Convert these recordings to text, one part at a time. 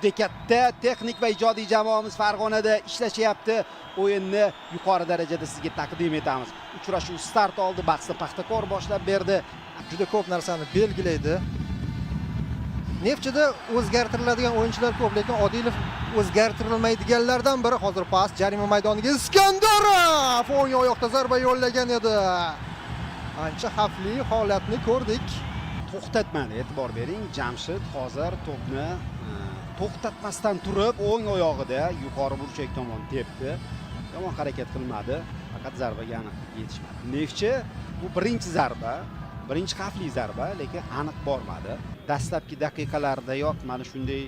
juda katta texnik va ijodiy jamoamiz Farg'onada ishlashyapti. O'yinni yuqori darajada sizga taqdim etamiz. Uchrashuv start oldi, bahsni Paxtakor boshlab berdi. Juda ko'p narsani belgilaydi. Neftchida o'zgartiriladigan o'yinchilar ko'p, lekin Odilov o'zgartirilmaydiganlardan biri. Hozir pas jarima maydoniga Iskandarov o'ng oyoqda zarba yo'llagan edi. Ancha xavfli holatni ko'rdik. To'xtatmadi, e'tibor bering. Jamshid hozir to'pni to'xtatmasdan turib o'ng oyog'ida yuqori burchak tomon tepdi. Yomon harakat qilmadi, faqat zarbaga aniq yetishmadi. Neftchi bu birinchi zarba, birinchi xavfli zarba, lekin aniq bormadi. Dastlabki daqiqalardayoq mana shunday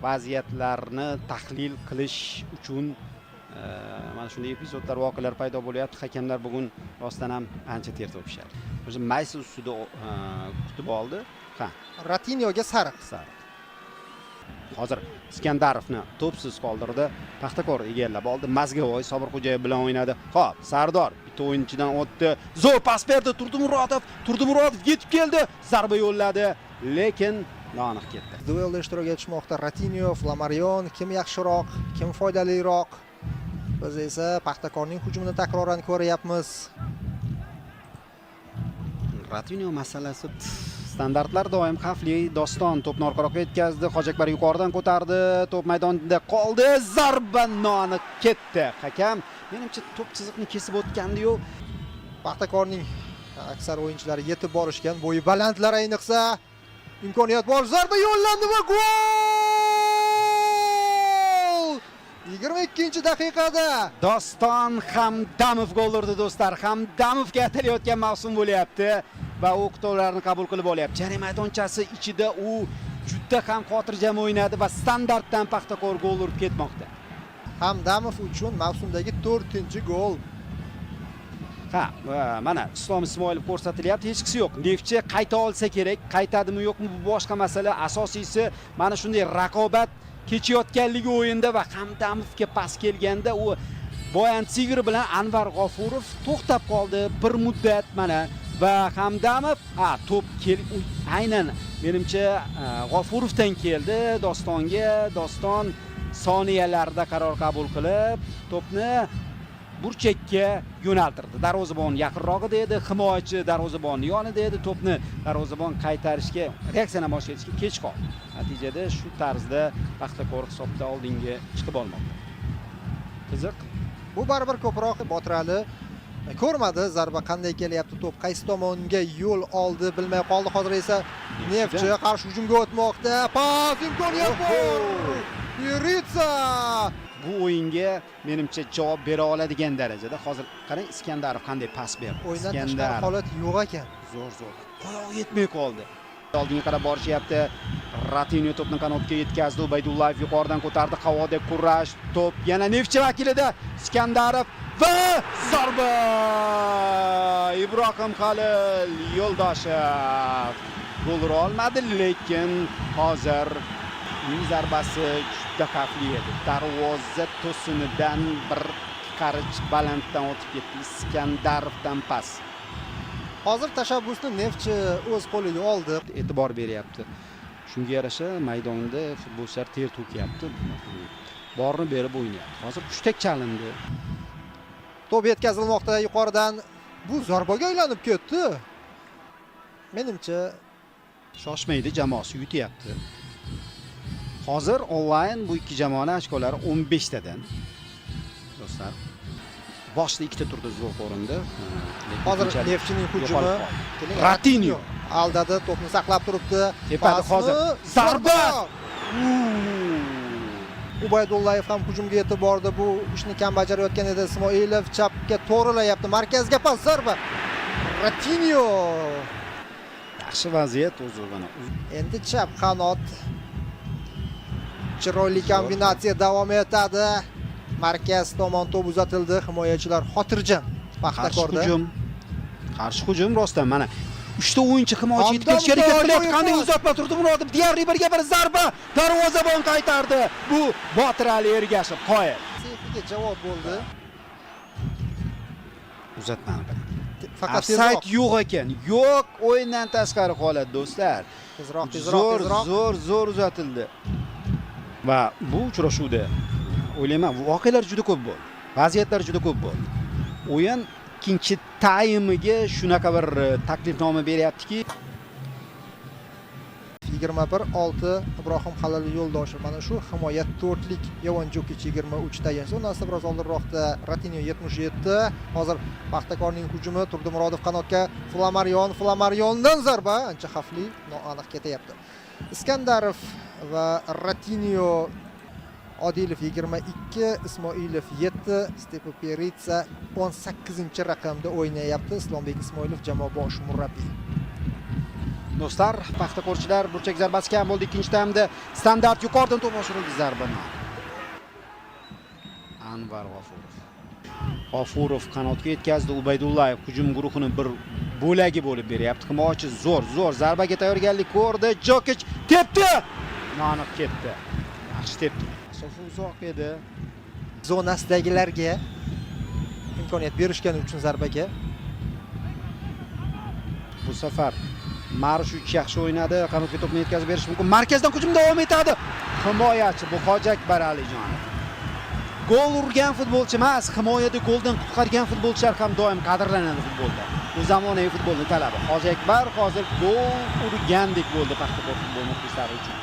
vaziyatlarni tahlil qilish uchun mana shunday epizodlar, voqealar paydo bo'lyapti. Hakamlar bugun rostdan ham ancha ter to'kishadi. O'zi maysa ustida kutib oldi. Ha, Ratinyoga sariq. Hozir Iskandarovni to'psiz qoldirdi. Paxtakor egallab oldi. Mazgavoy Sobirxo'jayev bilan o'ynadi. Xo'p, Sardor bitta o'yinchidan o'tdi. Zo'r pas berdi. Turdimurodov yetib keldi. Zarba yo'lladi, lekin noaniq ketdi. Duelda ishtirok etishmoqda Ratinyo, Flamarion, kim yaxshiroq, kim foydaliroq? Biz esa Paxtakorning hujumini takroran ko'ryapmiz. Ratinyo masalasi standartlar doim xavfli. Doston to'pni orqaroqqa yetkazdi. Hojakbar yuqoridan ko'tardi. To'p maydonida qoldi. Zarba noaniq ketdi. Hakam menimcha to'p chiziqni kesib o'tgandi-yu. Paxtakorning aksar o'yinchilari yetib borishgan. Bo'yi balandlar ayniqsa imkoniyat bor. Zarba yo'llandi va gol! 22-daqiqada Doston Hamdamov gol urdi do'stlar. Hamdamovga atalayotgan mavsum bo'lyapti va u qutovlarni qabul qilib olyapti. Jarima maydonchasi ichida u juda ham xotirjam o'ynadi va standartdan Paxtakor gol urib ketmoqda. Hamdamov uchun mavsumdagi 4-gol. Ha, mana Islom Ismoilov ko'rsatilyapti, hech qisi yo'q. Neftchi qayta olsa kerak, qaytadimi yo'qmi bu boshqa masala. Asosiysi mana shunday raqobat kechayotganligi o'yinda va Hamdamovga pas kelganda u Boyan Sigir bilan Anvar G'ofurov to'xtab qoldi bir muddat mana va Hamdamov to'p aynan menimcha G'ofurovdan keldi Dostonga. Doston soniyalarda qaror qabul qilib to'pni burchakka yo'naltirdi. Darvozabon yaqinrog'ida edi, himoyachi darvozabon yonida edi. To'pni darvozabon qaytarishga, reaksiyani boshlatishga kech qoldi. Natijada shu tarzda Paxtakor hisobda oldinga chiqib olmoqda. Qiziq. Bu baribir ko'proq Botirali ko'rmadi zarba qanday kelyapti, to'p qaysi tomonga yo'l oldi bilmay qoldi. Hozir esa Neftchi qarshi hujumga o'tmoqda. Pas imkoniyat bor. Yuritsa bu o'yinga menimcha javob bera oladigan darajada. Hozir qarang, Iskandarov qanday pas berdi. O'yindan tashqari holat yo'q ekan. Zo'r. Qo'yog'i yetmay qoldi. Oldinga qarab borishyapti. Ratinyo to'pni qanotga yetkazdi. Ubaydullayev yuqoridan ko'tardi. Havoda kurash. To'p yana Neftchi vakilida. Iskandarov va zarba! Ibrohim Halil Yo'ldoshev gol ura olmadi, lekin hozir uning zarbasi juda xavfli edi. Darvoza to'sinidan bir qarich balanddan o'tib ketdi. Iskandarovdan pas. Hozir tashabbusni Neftchi o'z qo'liga oldi. E'tibor beryapti. Shunga yarasha maydonda futbolchilar ter to'kyapti. Borni berib o'ynayapti. Hozir hushtak chalindi. To'p yetkazilmoqda yuqoridan. Bu zarbaga aylanib ketdi. Menimcha shoshmaydi, jamoasi yutyapti. Hozir onlayn bu ikki jamoaning ochkolari 15 tadan. Do'stlar, boshda ikkita turda zo'r ko'rindi. Hozir Neftchining hujumi. Ratinyo aldadi, to'pni saqlab turibdi. Tepada hozir zarba. Ubaydullayev ham hujumga yetib bordi. Bu ishni kam bajarayotgan edi. Ismoilov chapga to'g'rilayapti. Markazga pas, zarba. Ratinyo. Yaxshi vaziyat o'zi mana. Endi chap qanot. Chiroyli kombinatsiya davom etadi. Markaz tomon to'p uzatildi. Himoyachilar xotirjam. Paxtakorda qarshi hujum rostdan mana 3 ta o'yinchi himoyachi yetib kelishga harakat qilyapti. Qanday uzatma Turdimurodov deyarli birga bir zarba. Darvozabon qaytardi. Bu Botirali Ergashev qoyil. Sefiga javob bo'ldi. Uzatmani faqat sayt yo'q ekan. Yo'q, o'yindan tashqari holat do'stlar. Tezroq. Zo'r uzatildi. Va bu uchrashuvda o'ylayman, voqealar juda ko'p bo'ldi. Vaziyatlar juda ko'p bo'ldi. O'yin ikkinchi taymiga shunaqa bir taklifnoma beryaptiki, 21-6 Ibrohim Halil Yo'ldoshev. Mana shu himoya 4lik Yevon Jokic 23 tayanchi. Undan biroz oldinroqda Ratinho 77. Hozir Paxtakorning hujumi Turdimurodov qanotga Flamaryondan zarba ancha xavfli, noaniq ketyapti. Iskandarov va Ratinho, Odilov 22, Ismoilov 7, Stepo Peritsa 18-raqamda o'ynayapti. Islombek Ismoilov jamoa bosh murabbiy. Do'stlar, Paxtakorchilar burchak zarbasi kam bo'ldi ikkinchi taymda. Standart yuqoridan to'p oshirildi zarbani. Anvar G'ofurov qanotga yetkazdi. Ubaydullayev hujum guruhining bir bo'lagi bo'lib beryapti. Himoyachi zo'r zarbaga tayyorgarlik ko'rdi. Jokic tepdi. Noaniq ketdi. Yaxshi tepdi. Masofa uzoq edi. Zonasidagilarga imkoniyat berishgani uchun zarbaga. Bu safar Marshuch yaxshi o'ynadi. Qanotga to'pni yetkazib berish mumkin. Markazdan hujum davom etadi. Himoyachi bu Hoji Akbar Alijonov. Gol urgan futbolchi emas, himoyada goldan qutqargan futbolchilar ham doim qadrlanadi futbolda. Bu zamonaviy futbolning talabi. Hoji Akbar hozir gol urgandek bo'ldi Paxtakor futbol muxlislari uchun.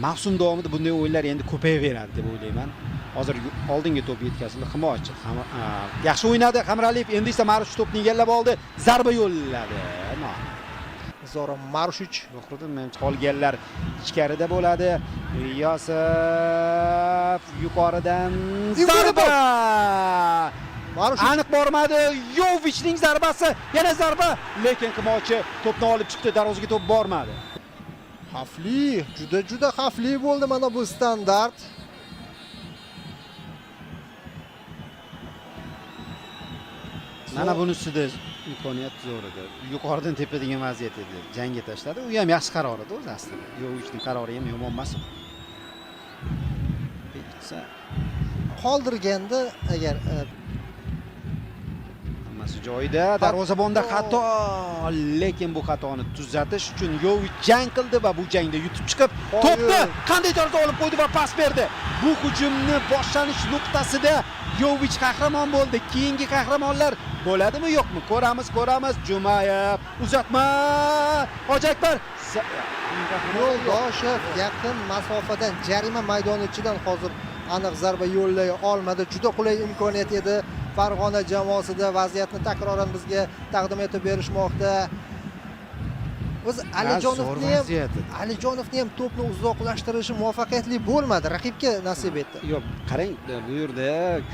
Mavsum davomida bunday o'yinlar endi ko'payaveradi deb o'ylayman. Hozir oldinga to'p yetkazildi. Himoyachi yaxshi o'ynadi. Hamraliyev endi esa Marshuch to'pni egallab oldi. Zarba yo'lladi. Zoran Marshuch qolganlar ichkarida bo'ladi. Yosif yuqoridan zarba. Aniq bormadi. Yovichning zarbasi, yana zarba, lekin himoyachi to'pni olib chiqdi, darvozaga to'p bormadi. Xavfli, juda xavfli bo'ldi mana bu standart. Mana bunisida imkoniyat zo'r edi. Yuqoridan tepadigan vaziyat edi. Jangga tashladi. U ham yaxshi qaror edi o'zi aslida. Yovichning qarori ham yomon emas. Bitsa qoldirganda agar hammasi joyida, darvozabonda xato, lekin bu xatoni tuzatish uchun Yovich jang qildi va bu jangda yutib chiqib, to'pni qanday tarzda olib qo'ydi va pas berdi. Bu hujumni boshlanish nuqtasida Yovich qahramon bo'ldi. Keyingi qahramonlar bo'ladimi, yo'qmi? Ko'ramiz. Jumayev uzatma. Hoji Akbar Yo'ldoshev yaqin masofadan jarima maydoni ichidan hozir aniq zarba yo'llay olmadi. Juda qulay imkoniyat edi. Farg'ona jamoasida vaziyatni takroran bizga taqdim etib berishmoqda. O'zi Alijonovni ham to'pni uzoqlashtirishi muvaffaqiyatli bo'lmadi, raqibga nasib etdi. Yo'q, qarang, bu yerda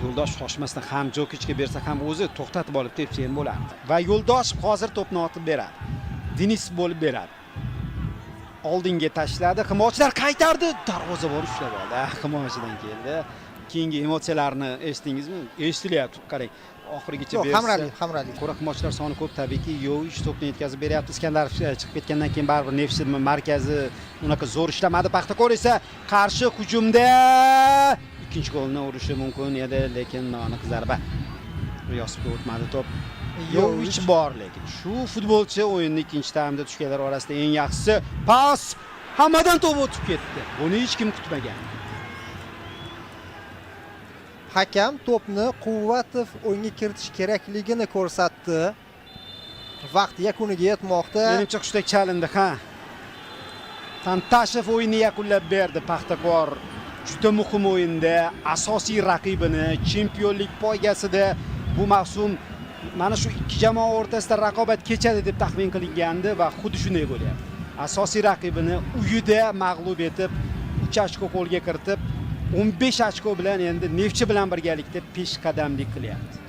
Yo'ldosh shoshmasdan ham Jokichga bersa ham o'zi to'xtatib olib tepsa ham bo'lardi. Va Yo'ldosh hozir to'pni otib beradi. Denis bo'lib beradi. Oldinga tashladi, himoyachilar qaytardi, darvozabon ushlab oldi. Himoyachidan keldi. Keyingi emotsiyalarni eshitdingizmi? Eshitilyapti, qarang. Oxirigacha bersa. Hamrali. Ko'ra himoyachilar soni ko'p tabiiyki, Yovich to'pni yetkazib beryapti. Iskandarov chiqib ketgandan keyin baribir Nefsni markazi unaqa zo'r ishlamadi. Paxtakor esa qarshi hujumda ikkinchi golni urishi mumkin edi, lekin noaniq zarba. Yosibga o'tmadi to'p. Yovich bor, lekin shu futbolchi o'yinning ikkinchi taymda tushganlar orasida eng yaxshisi. Pas hammadan to'p o'tib ketdi. Buni hech kim kutmagan. Hakam to'pni Quvvatov o'yinga kiritish kerakligini ko'rsatdi. Vaqt yakuniga yetmoqda. Menimcha xushtag chalindi, ha. Tantashev o'yinni yakunlab berdi. Paxtakor juda muhim o'yinda asosiy raqibini chempionlik poygasida bu mavsum mana shu ikki jamoa o'rtasida raqobat kechadi deb taxmin qilingandi va xuddi shunday bo'lyapti. Asosiy raqibini uyida mag'lub etib, 3 ochko qo'lga kiritib, 15 ochko bilan endi Neftchi bilan birgalikda peshqadamlik qilyapti.